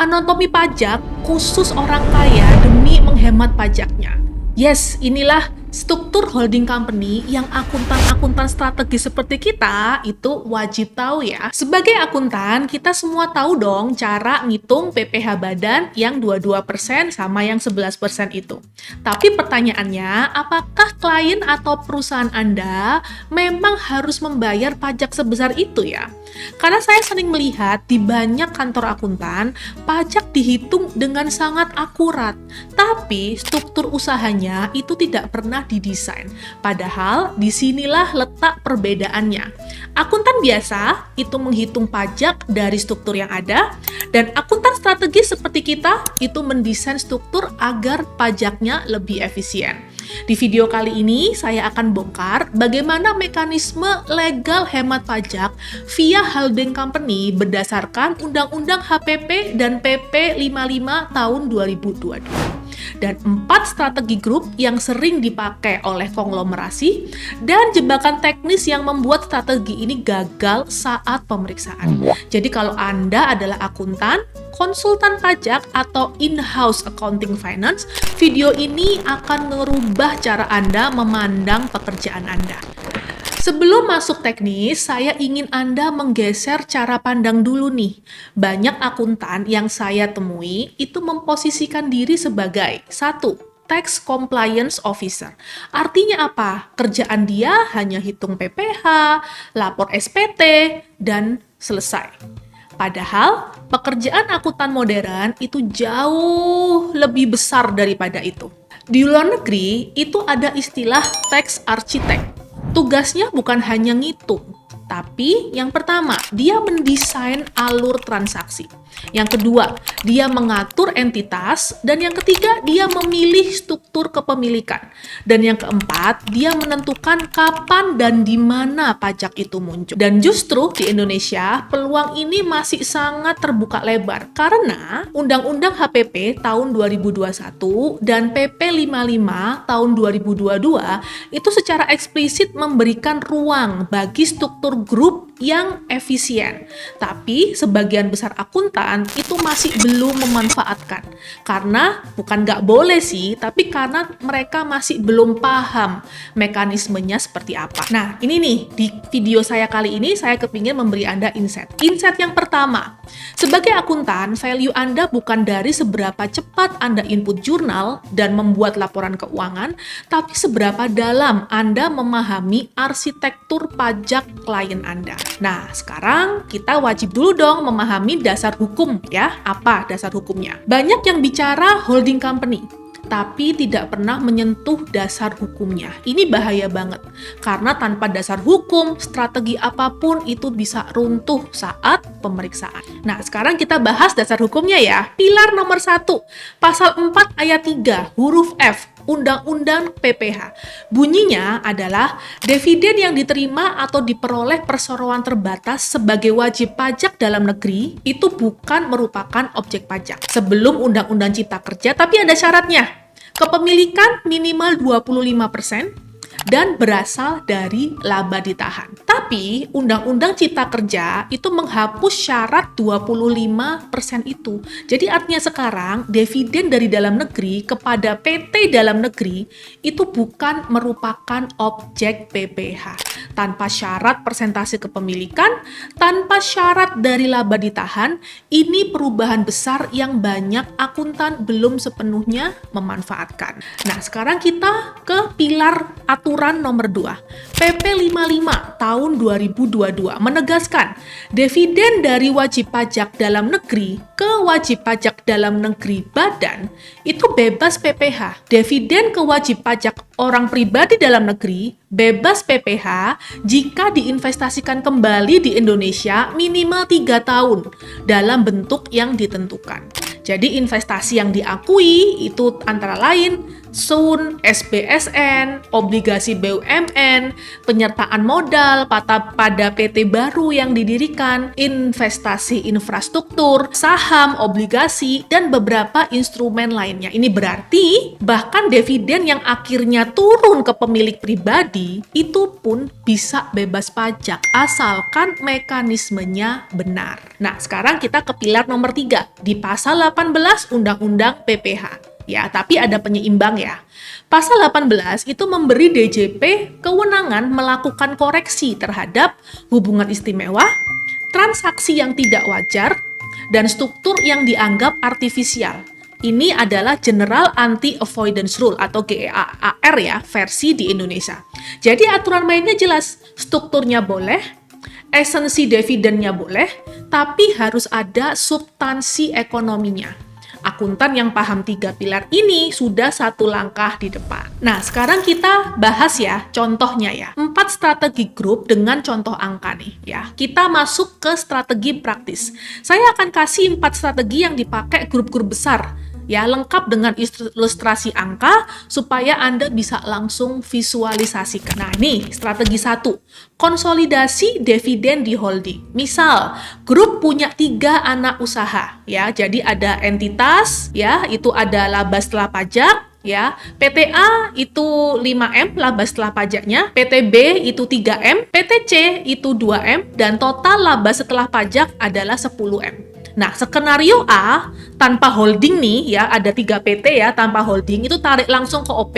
Anatomi pajak khusus orang kaya demi menghemat pajaknya. Yes, inilah struktur holding company yang akuntan-akuntan strategi seperti kita itu wajib tahu ya. Sebagai akuntan, kita semua tahu dong cara ngitung PPh badan yang 22% sama yang 11% itu. Tapi pertanyaannya, apakah klien atau perusahaan Anda memang harus membayar pajak sebesar itu ya? Karena saya sering melihat di banyak kantor akuntan, pajak dihitung dengan sangat akurat, tapi struktur usahanya itu tidak pernah didesain. Padahal disinilah letak perbedaannya. Akuntan biasa itu menghitung pajak dari struktur yang ada, dan akuntan strategis seperti kita itu mendesain struktur agar pajaknya lebih efisien. Di video kali ini, saya akan bongkar bagaimana mekanisme legal hemat pajak via holding company berdasarkan Undang-Undang HPP dan PP 55 tahun 2022. Dan 4 strategi grup yang sering dipakai oleh konglomerasi dan jebakan teknis yang membuat strategi ini gagal saat pemeriksaan. Jadi kalau Anda adalah akuntan, konsultan pajak, atau in-house accounting finance, video ini akan merubah cara Anda memandang pekerjaan Anda. Sebelum masuk teknis, saya ingin Anda menggeser cara pandang dulu nih. Banyak akuntan yang saya temui itu memposisikan diri sebagai 1. Tax Compliance Officer. Artinya apa? Kerjaan dia hanya hitung PPh, lapor SPT, dan selesai. Padahal, pekerjaan akuntan modern itu jauh lebih besar daripada itu. Di luar negeri, itu ada istilah tax architect. Tugasnya bukan hanya ngitung, tapi yang pertama, dia mendesain alur transaksi. Yang kedua, dia mengatur entitas. Dan yang ketiga, dia memilih struktur kepemilikan. Dan yang keempat, dia menentukan kapan dan di mana pajak itu muncul. Dan justru di Indonesia, peluang ini masih sangat terbuka lebar. Karena Undang-Undang HPP tahun 2021 dan PP 55 tahun 2022 itu secara eksplisit memberikan ruang bagi struktur grup yang efisien. Tapi sebagian besar akuntan itu masih belum memanfaatkan. Karena bukan nggak boleh sih, tapi karena mereka masih belum paham mekanismenya seperti apa. Nah, ini nih, di video saya kali ini saya kepingin memberi Anda insight. Insight yang pertama, sebagai akuntan, value Anda bukan dari seberapa cepat Anda input jurnal dan membuat laporan keuangan, tapi seberapa dalam Anda memahami arsitektur pajak klien Anda. Nah, sekarang kita wajib dulu dong memahami dasar hukum ya. Apa dasar hukumnya? Banyak yang bicara holding company, tapi tidak pernah menyentuh dasar hukumnya. Ini bahaya banget, karena tanpa dasar hukum, strategi apapun itu bisa runtuh saat pemeriksaan. Nah, sekarang kita bahas dasar hukumnya ya. Pilar nomor 1, pasal 4 ayat 3, huruf F, Undang-Undang PPh. Bunyinya adalah dividen yang diterima atau diperoleh perseroan terbatas sebagai wajib pajak dalam negeri itu bukan merupakan objek pajak. Sebelum Undang-Undang Cipta Kerja, tapi ada syaratnya. Kepemilikan minimal 25% dan berasal dari laba ditahan. Tapi Undang-Undang Cipta Kerja itu menghapus syarat 25% itu. Jadi artinya sekarang dividen dari dalam negeri kepada PT dalam negeri itu bukan merupakan objek PPh. Tanpa syarat persentase kepemilikan, tanpa syarat dari laba ditahan, ini perubahan besar yang banyak akuntan belum sepenuhnya memanfaatkan. Nah, sekarang kita ke pilar aturan nomor 2. PP 55 tahun 2022 menegaskan dividen dari wajib pajak dalam negeri ke wajib pajak dalam negeri badan itu bebas PPh. Dividen ke wajib pajak orang pribadi dalam negeri bebas PPh jika diinvestasikan kembali di Indonesia minimal 3 tahun dalam bentuk yang ditentukan. Jadi investasi yang diakui itu antara lain SUN, SBSN, obligasi BUMN, penyertaan modal pada PT baru yang didirikan, investasi infrastruktur, saham, obligasi, dan beberapa instrumen lainnya. Ini berarti bahkan dividen yang akhirnya turun ke pemilik pribadi itu pun bisa bebas pajak asalkan mekanismenya benar. Nah, sekarang kita ke pilar nomor 3 di pasal 18 Undang-Undang PPH. Ya, tapi ada penyeimbang ya. Pasal 18 itu memberi DJP kewenangan melakukan koreksi terhadap hubungan istimewa, transaksi yang tidak wajar, dan struktur yang dianggap artifisial. Ini adalah General Anti-Avoidance Rule atau GAAR ya, versi di Indonesia. Jadi aturan mainnya jelas, strukturnya boleh, esensi dividennya boleh, tapi harus ada substansi ekonominya. Akuntan yang paham 3 pilar ini sudah satu langkah di depan. Nah, sekarang kita bahas ya contohnya ya. 4 strategi grup dengan contoh angka nih ya. Kita masuk ke strategi praktis. Saya akan kasih 4 strategi yang dipakai grup-grup besar ya, lengkap dengan ilustrasi angka supaya Anda bisa langsung visualisasikan. Nah, ini strategi 1, konsolidasi dividen di holding. Misal, grup punya 3 anak usaha ya. Jadi ada entitas ya, itu ada laba setelah pajak ya. PTA itu 5M laba setelah pajaknya, PTB itu 3M, PTC itu 2M, dan total laba setelah pajak adalah 10M. Nah, skenario A, tanpa holding nih ya, ada 3 PT ya, tanpa holding, itu tarik langsung ke OP,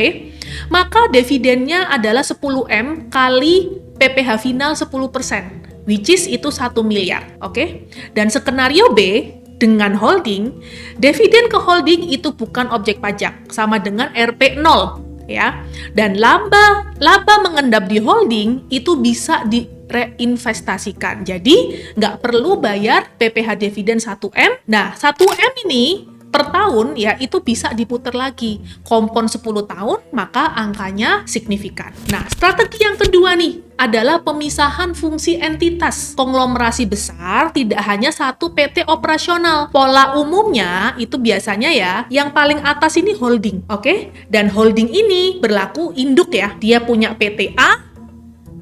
maka dividennya adalah 10M kali PPH final 10%, which is itu 1 miliar, oke? Dan skenario B, dengan holding, dividen ke holding itu bukan objek pajak, sama dengan RP 0, ya. Dan laba mengendap di holding itu bisa reinvestasikan. Jadi, nggak perlu bayar PPH dividen 1M. Nah, 1M ini per tahun ya itu bisa diputar lagi. Kompon 10 tahun, maka angkanya signifikan. Nah, strategi yang kedua nih adalah pemisahan fungsi entitas. Konglomerasi besar tidak hanya satu PT operasional. Pola umumnya itu biasanya ya, yang paling atas ini holding, oke? Dan holding ini berlaku induk ya. Dia punya PTA,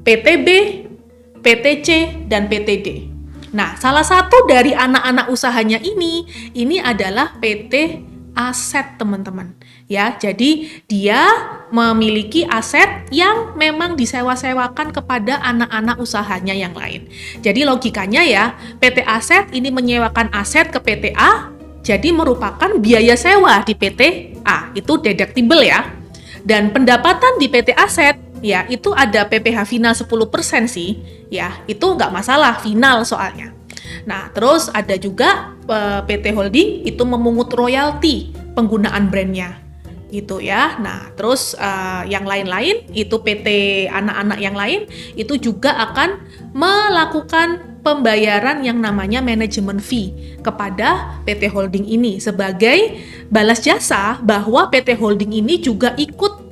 PTB, PTC, dan PTD. Nah, salah satu dari anak-anak usahanya ini adalah PT Aset, teman-teman. Ya, jadi dia memiliki aset yang memang disewa-sewakan kepada anak-anak usahanya yang lain. Jadi logikanya ya, PT Aset ini menyewakan aset ke PT A, jadi merupakan biaya sewa di PT A. Itu deductible ya. Dan pendapatan di PT Aset ya, itu ada PPH final 10% sih, ya, itu nggak masalah, final soalnya. Nah, terus ada juga PT Holding itu memungut royalti penggunaan brandnya, gitu ya. Nah, terus yang lain-lain, itu PT anak-anak yang lain, itu juga akan melakukan pembayaran yang namanya manajemen fee kepada PT Holding ini sebagai balas jasa bahwa PT Holding ini juga ikut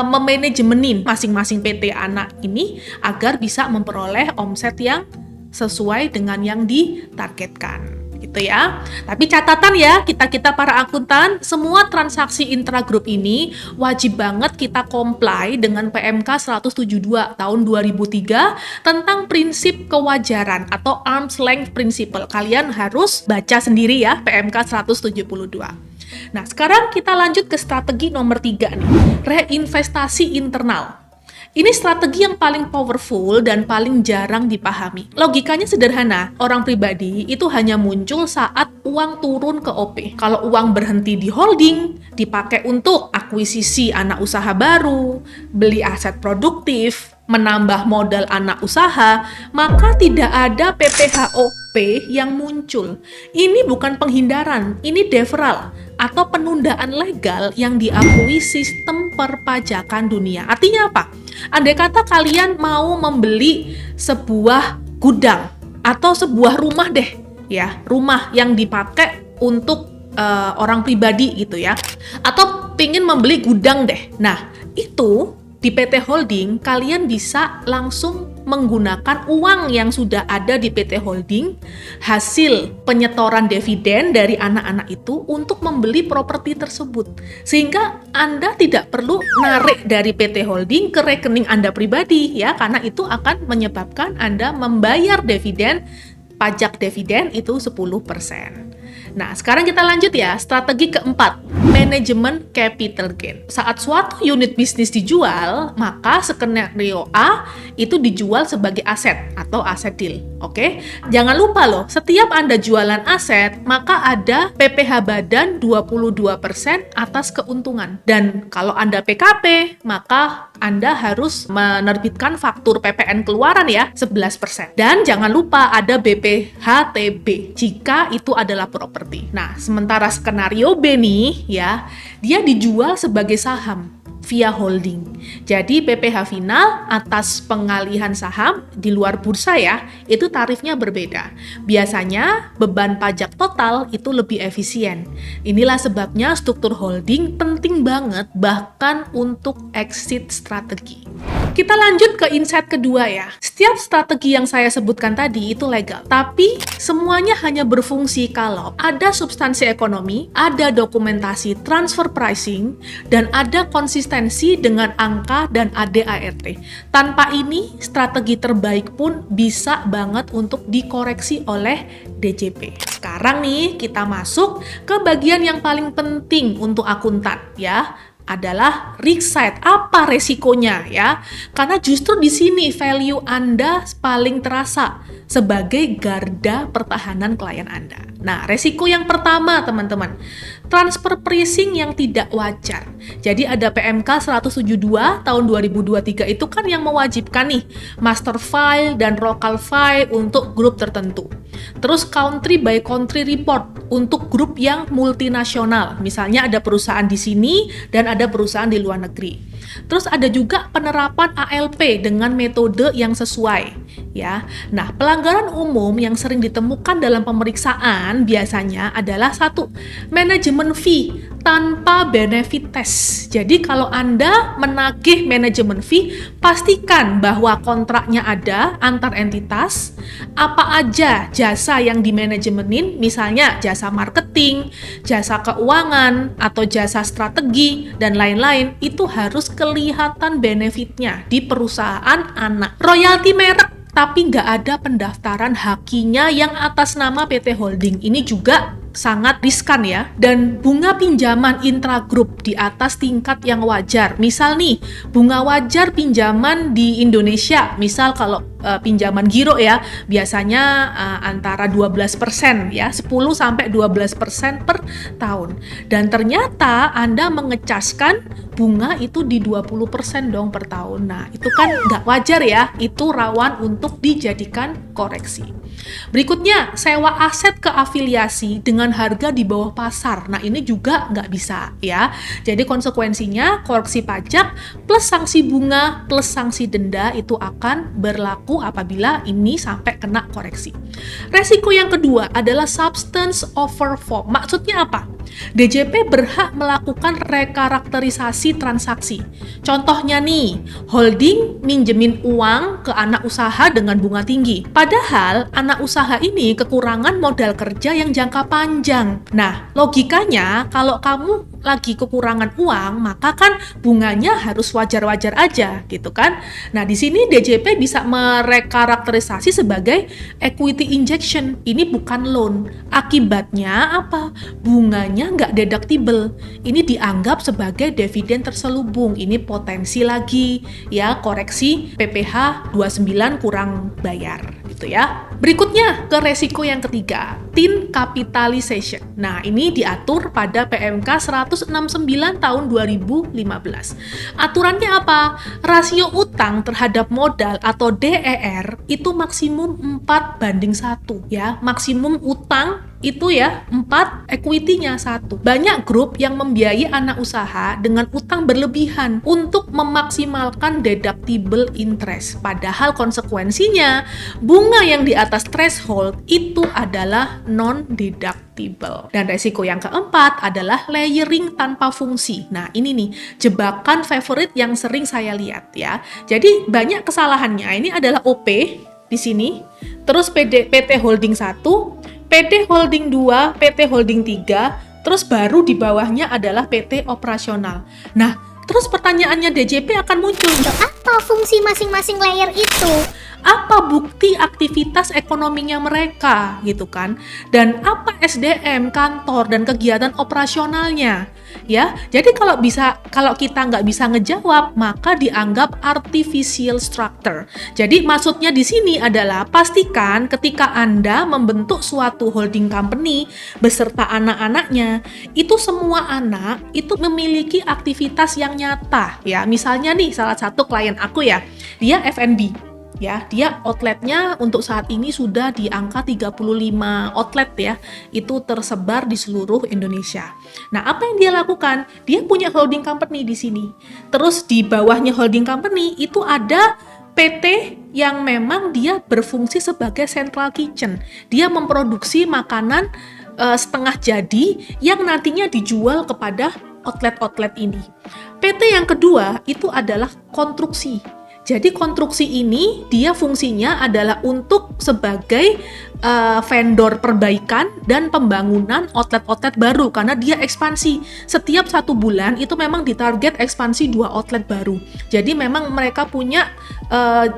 memanajemenin masing-masing PT anak ini agar bisa memperoleh omset yang sesuai dengan yang ditargetkan, gitu ya. Tapi catatan ya, kita para akuntan, semua transaksi intragrup ini wajib banget kita comply dengan PMK 172 tahun 2003 tentang prinsip kewajaran atau arm's length principle. Kalian harus baca sendiri ya PMK 172. Nah, sekarang kita lanjut ke strategi nomor 3 nih, reinvestasi internal. Ini strategi yang paling powerful dan paling jarang dipahami. Logikanya sederhana, orang pribadi itu hanya muncul saat uang turun ke OP. Kalau uang berhenti di holding, dipakai untuk akuisisi anak usaha baru, beli aset produktif, menambah modal anak usaha, maka tidak ada PPHOP yang muncul. Ini bukan penghindaran, ini deferral atau penundaan legal yang diakui sistem perpajakan dunia. Artinya apa? Andai kata kalian mau membeli sebuah gudang atau sebuah rumah deh, ya, rumah yang dipakai untuk orang pribadi gitu ya, atau pingin membeli gudang deh. Nah, itu di PT Holding kalian bisa langsung menggunakan uang yang sudah ada di PT Holding, hasil penyetoran dividen dari anak-anak itu untuk membeli properti tersebut. Sehingga Anda tidak perlu narik dari PT Holding ke rekening Anda pribadi ya, karena itu akan menyebabkan Anda membayar dividen, pajak dividen itu 10%. Nah, sekarang kita lanjut ya, strategi keempat, manajemen capital gain. Saat suatu unit bisnis dijual, maka skenario A itu dijual sebagai aset atau aset deal. Oke? Jangan lupa loh, setiap Anda jualan aset, maka ada PPh badan 22% atas keuntungan. Dan kalau Anda PKP, maka Anda harus menerbitkan faktur PPN keluaran ya, 11%. Dan jangan lupa ada BPHTB jika itu adalah properti. Nah, sementara skenario B nih ya, dia dijual sebagai saham via holding. Jadi PPh final atas pengalihan saham di luar bursa ya, itu tarifnya berbeda. Biasanya beban pajak total itu lebih efisien. Inilah sebabnya struktur holding penting banget bahkan untuk exit strategi. Kita lanjut ke insight kedua ya. Setiap strategi yang saya sebutkan tadi itu legal, tapi semuanya hanya berfungsi kalau ada substansi ekonomi, ada dokumentasi transfer pricing, dan ada konsistensi dengan angka dan ADART. Tanpa ini, strategi terbaik pun bisa banget untuk dikoreksi oleh DJP. Sekarang nih, kita masuk ke bagian yang paling penting untuk akuntan ya, adalah risk side. Apa resikonya ya? Karena justru di sini value Anda paling terasa sebagai garda pertahanan klien Anda. Nah, resiko yang pertama teman-teman, transfer pricing yang tidak wajar. Jadi ada PMK 172 tahun 2023 itu kan yang mewajibkan nih master file dan local file untuk grup tertentu. Terus country by country report untuk grup yang multinasional. Misalnya ada perusahaan di sini dan ada perusahaan di luar negeri. Terus ada juga penerapan ALP dengan metode yang sesuai ya. Nah, pelanggaran umum yang sering ditemukan dalam pemeriksaan biasanya adalah satu, manajemen fee tanpa benefit test. Jadi kalau Anda menagih manajemen fee, pastikan bahwa kontraknya ada antar entitas, apa aja jasa yang dimanajemenin, misalnya jasa marketing, jasa keuangan, atau jasa strategi, dan lain-lain, itu harus kelihatan benefitnya di perusahaan anak. Royalti merek tapi nggak ada pendaftaran hakinya yang atas nama PT Holding. Ini juga sangat riskan ya. Dan bunga pinjaman intragrup di atas tingkat yang wajar. Misal nih, bunga wajar pinjaman di Indonesia, misal kalau pinjaman giro ya, biasanya antara 12% ya, 10-12% per tahun. Dan ternyata Anda mengecaskan bunga itu di 20% dong per tahun. Nah, itu kan nggak wajar ya, itu rawan untuk dijadikan koreksi. Berikutnya, sewa aset ke afiliasi dengan harga di bawah pasar. Nah, ini juga nggak bisa ya. Jadi konsekuensinya koreksi pajak plus sanksi bunga plus sanksi denda itu akan berlaku apabila ini sampai kena koreksi. Resiko yang kedua adalah substance over form. Maksudnya apa? DJP berhak melakukan rekarakterisasi transaksi. Contohnya nih, holding minjemin uang ke anak usaha dengan bunga tinggi. Padahal anak usaha ini kekurangan modal kerja yang jangka panjang. Nah, logikanya kalau kamu lagi kekurangan uang, maka kan bunganya harus wajar-wajar aja, gitu kan? Nah, di sini DJP bisa merekarakterisasi sebagai equity injection. Ini bukan loan. Akibatnya apa? Bunganya nggak deductible. Ini dianggap sebagai dividen terselubung. Ini potensi lagi ya koreksi PPh 29 kurang bayar gitu ya. Berikutnya ke resiko yang ketiga, tin capitalization. Nah, ini diatur pada PMK 169 tahun 2015. Aturannya apa? Rasio utang terhadap modal atau DER itu maksimum 4:1 ya. Maksimum utang itu ya, 4 equity-nya 1. Banyak grup yang membiayai anak usaha dengan utang berlebihan untuk memaksimalkan deductible interest. Padahal konsekuensinya, bunga yang di atas threshold itu adalah non-deductible. Dan resiko yang keempat adalah layering tanpa fungsi. Nah, ini nih, jebakan favorite yang sering saya lihat ya. Jadi, banyak kesalahannya. Ini adalah OP di sini, terus PT Holding 1, PT Holding 2, PT Holding 3, terus baru di bawahnya adalah PT Operasional. Nah, terus pertanyaannya DJP akan muncul. Apa fungsi masing-masing layer itu? Apa bukti aktivitas ekonominya mereka, gitu kan? Dan apa SDM, kantor, dan kegiatan operasionalnya? Ya, jadi kalau kita nggak bisa ngejawab, maka dianggap artificial structure. Jadi maksudnya di sini adalah pastikan ketika Anda membentuk suatu holding company beserta anak-anaknya, itu semua anak itu memiliki aktivitas yang nyata. Ya, misalnya nih salah satu klien aku ya, dia F&B. Ya, dia outletnya untuk saat ini sudah di angka 35 outlet ya, itu tersebar di seluruh Indonesia. Nah, apa yang dia lakukan? Dia punya holding company di sini. Terus di bawahnya holding company itu ada PT yang memang dia berfungsi sebagai central kitchen. Dia memproduksi makanan setengah jadi yang nantinya dijual kepada outlet-outlet ini. PT yang kedua itu adalah konstruksi. Jadi konstruksi ini dia fungsinya adalah untuk sebagai vendor perbaikan dan pembangunan outlet-outlet baru karena dia ekspansi. Setiap 1 bulan itu memang ditarget ekspansi 2 outlet baru. Jadi memang mereka punya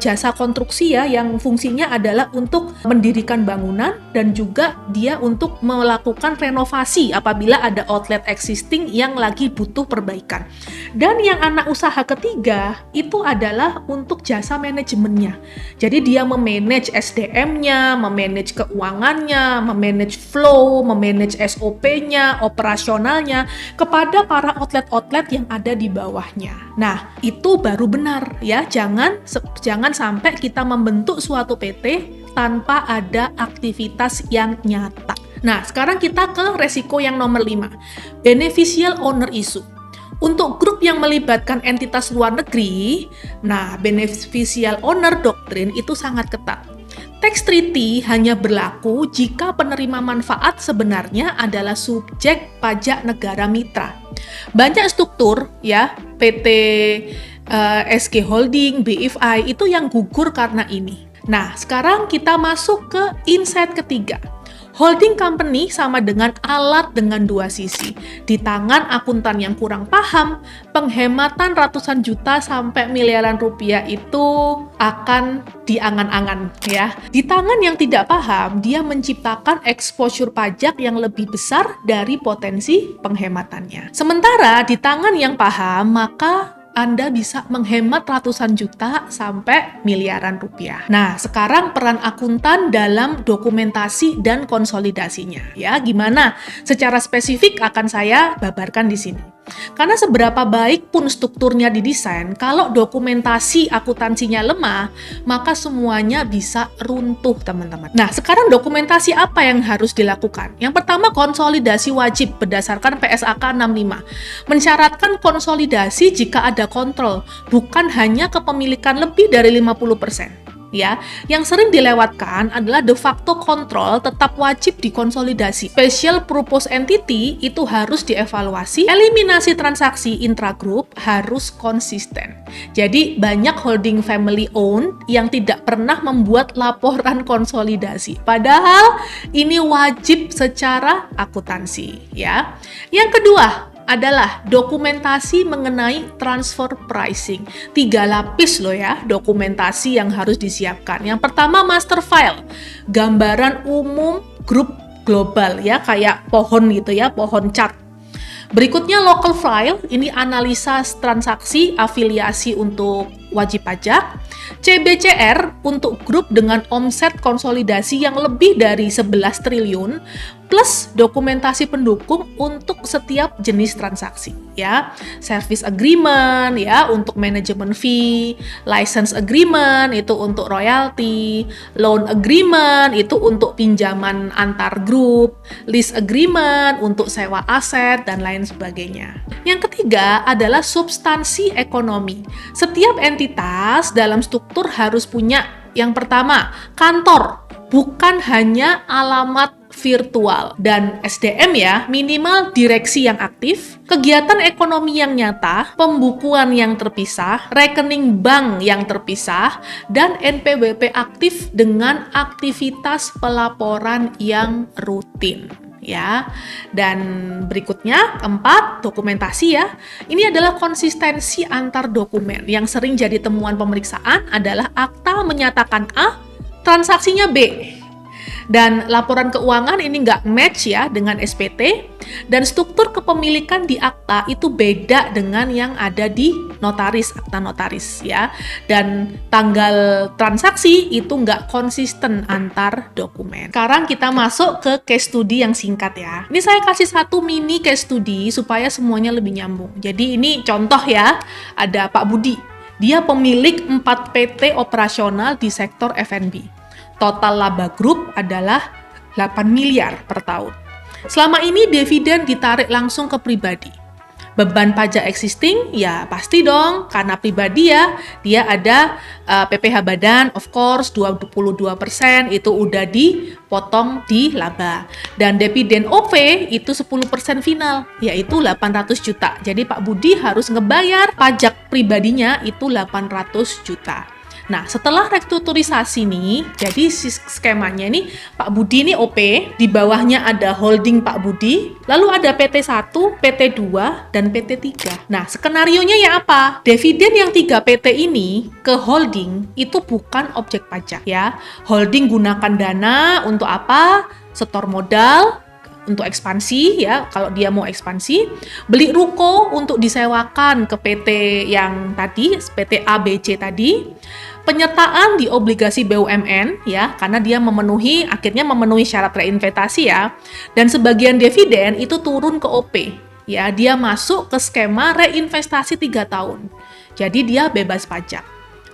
jasa konstruksi ya yang fungsinya adalah untuk mendirikan bangunan dan juga dia untuk melakukan renovasi apabila ada outlet existing yang lagi butuh perbaikan. Dan yang anak usaha ketiga itu adalah untuk jasa manajemennya. Jadi dia memanage SDM-nya, memanage keuangannya, memanage flow, memanage SOP-nya, operasionalnya kepada para outlet-outlet yang ada di bawahnya. Nah, itu baru benar ya. Jangan sampai kita membentuk suatu PT tanpa ada aktivitas yang nyata. Nah, sekarang kita ke resiko yang nomor 5. Beneficial owner issue. Untuk grup yang melibatkan entitas luar negeri, nah beneficial owner doctrine itu sangat ketat. Tax treaty hanya berlaku jika penerima manfaat sebenarnya adalah subjek pajak negara mitra. Banyak struktur ya, PT SG Holding, BFI itu yang gugur karena ini. Nah, sekarang kita masuk ke insight ketiga. Holding company sama dengan alat dengan 2 sisi. Di tangan akuntan yang kurang paham, penghematan ratusan juta sampai miliaran rupiah itu akan diangan-angan ya. Di tangan yang tidak paham, dia menciptakan exposure pajak yang lebih besar dari potensi penghematannya. Sementara di tangan yang paham, maka Anda bisa menghemat ratusan juta sampai miliaran rupiah. Nah, sekarang peran akuntan dalam dokumentasi dan konsolidasinya. Ya, gimana? Secara spesifik akan saya babarkan di sini. Karena seberapa baik pun strukturnya didesain, kalau dokumentasi akuntansinya lemah, maka semuanya bisa runtuh, teman-teman. Nah, sekarang dokumentasi apa yang harus dilakukan? Yang pertama, konsolidasi wajib berdasarkan PSAK 65. Mensyaratkan konsolidasi jika ada kontrol, bukan hanya kepemilikan lebih dari 50%. Ya, yang sering dilewatkan adalah de facto kontrol tetap wajib dikonsolidasi. Special purpose entity itu harus dievaluasi. Eliminasi transaksi intragroup harus konsisten. Jadi banyak holding family owned yang tidak pernah membuat laporan konsolidasi. Padahal ini wajib secara akuntansi, ya. Yang kedua adalah dokumentasi mengenai transfer pricing. 3 lapis loh ya, dokumentasi yang harus disiapkan. Yang pertama, master file. Gambaran umum grup global ya, kayak pohon gitu ya, pohon chart. Berikutnya local file, ini analisa transaksi, afiliasi untuk wajib pajak, CBCR untuk grup dengan omset konsolidasi yang lebih dari 11 triliun, plus dokumentasi pendukung untuk setiap jenis transaksi, ya. Service agreement, ya, untuk manajemen fee, license agreement, itu untuk royalty, loan agreement, itu untuk pinjaman antar grup, lease agreement, untuk sewa aset, dan lain sebagainya. Yang ketiga adalah substansi ekonomi. Setiap entitas dalam struktur harus punya, yang pertama, kantor, bukan hanya alamat virtual, dan SDM ya, minimal direksi yang aktif, kegiatan ekonomi yang nyata, pembukuan yang terpisah, rekening bank yang terpisah, dan NPWP aktif dengan aktivitas pelaporan yang rutin. Ya, dan berikutnya keempat, dokumentasi ya. Ini adalah konsistensi antar dokumen. Yang sering jadi temuan pemeriksaan adalah akta menyatakan A, transaksinya B. Dan laporan keuangan ini nggak match ya dengan SPT, dan struktur kepemilikan di akta itu beda dengan yang ada di notaris, akta notaris ya. Dan tanggal transaksi itu nggak konsisten antar dokumen. Sekarang kita masuk ke case study yang singkat ya. Ini saya kasih satu mini case study supaya semuanya lebih nyambung. Jadi ini contoh ya, ada Pak Budi. Dia pemilik 4 PT operasional di sektor F&B. Total laba grup adalah 8 miliar per tahun. Selama ini dividen ditarik langsung ke pribadi. Beban pajak existing, ya pasti dong, karena pribadi ya, dia ada PPh badan, of course, 22% itu udah dipotong di laba. Dan dividen OP itu 10% final, yaitu 800 juta. Jadi Pak Budi harus ngebayar pajak pribadinya itu 800 juta. Nah, setelah restrukturisasi nih, jadi skemanya nih, Pak Budi ini OP, di bawahnya ada holding Pak Budi, lalu ada PT1, PT2, dan PT3. Nah, skenarionya ya apa? Dividen yang 3 PT ini ke holding itu bukan objek pajak ya. Holding gunakan dana untuk apa? Setor modal, untuk ekspansi ya, kalau dia mau ekspansi, beli ruko untuk disewakan ke PT yang tadi, PT ABC tadi, penyertaan di obligasi BUMN ya, karena dia akhirnya memenuhi syarat reinvestasi ya, dan sebagian dividen itu turun ke OP ya, dia masuk ke skema reinvestasi 3 tahun, jadi dia bebas pajak.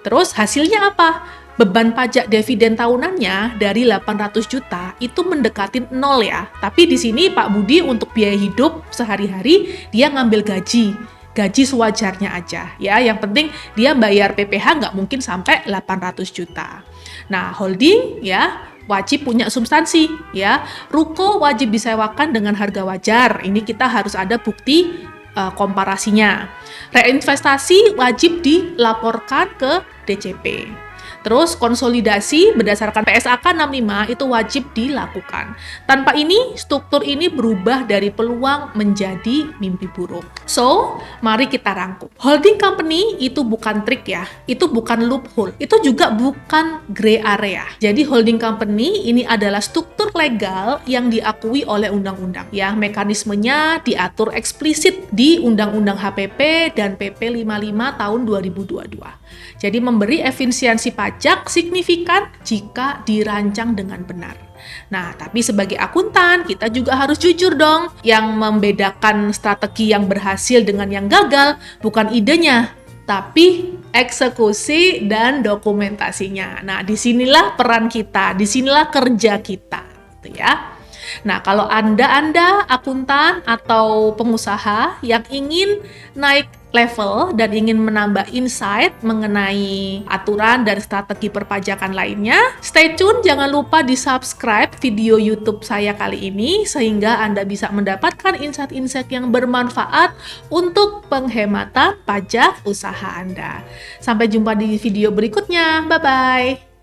Terus hasilnya apa? Beban pajak dividen tahunannya dari 800 juta itu mendekati 0 ya. Tapi di sini Pak Budi untuk biaya hidup sehari-hari dia ngambil gaji sewajarnya aja ya. Yang penting dia bayar PPh nggak mungkin sampai 800 juta. Nah, holding ya wajib punya substansi ya. Ruko wajib disewakan dengan harga wajar. Ini kita harus ada bukti komparasinya. Reinvestasi wajib dilaporkan ke DCP. Terus konsolidasi berdasarkan PSAK 65 itu wajib dilakukan. Tanpa ini, struktur ini berubah dari peluang menjadi mimpi buruk. So, mari kita rangkum. Holding company itu bukan trik ya, itu bukan loophole, itu juga bukan gray area. Jadi holding company ini adalah struktur legal yang diakui oleh undang-undang. Ya, mekanismenya diatur eksplisit di Undang-Undang HPP dan PP 55 tahun 2022. Jadi memberi efisiensi pajak signifikan jika dirancang dengan benar. Nah, tapi sebagai akuntan, kita juga harus jujur dong. Yang membedakan strategi yang berhasil dengan yang gagal, bukan idenya, tapi eksekusi dan dokumentasinya. Nah, disinilah peran kita, disinilah kerja kita, gitu ya. Nah, kalau Anda akuntan atau pengusaha yang ingin naik level dan ingin menambah insight mengenai aturan dan strategi perpajakan lainnya, stay tune, jangan lupa di-subscribe video YouTube saya kali ini sehingga Anda bisa mendapatkan insight-insight yang bermanfaat untuk penghematan pajak usaha Anda. Sampai jumpa di video berikutnya. Bye-bye.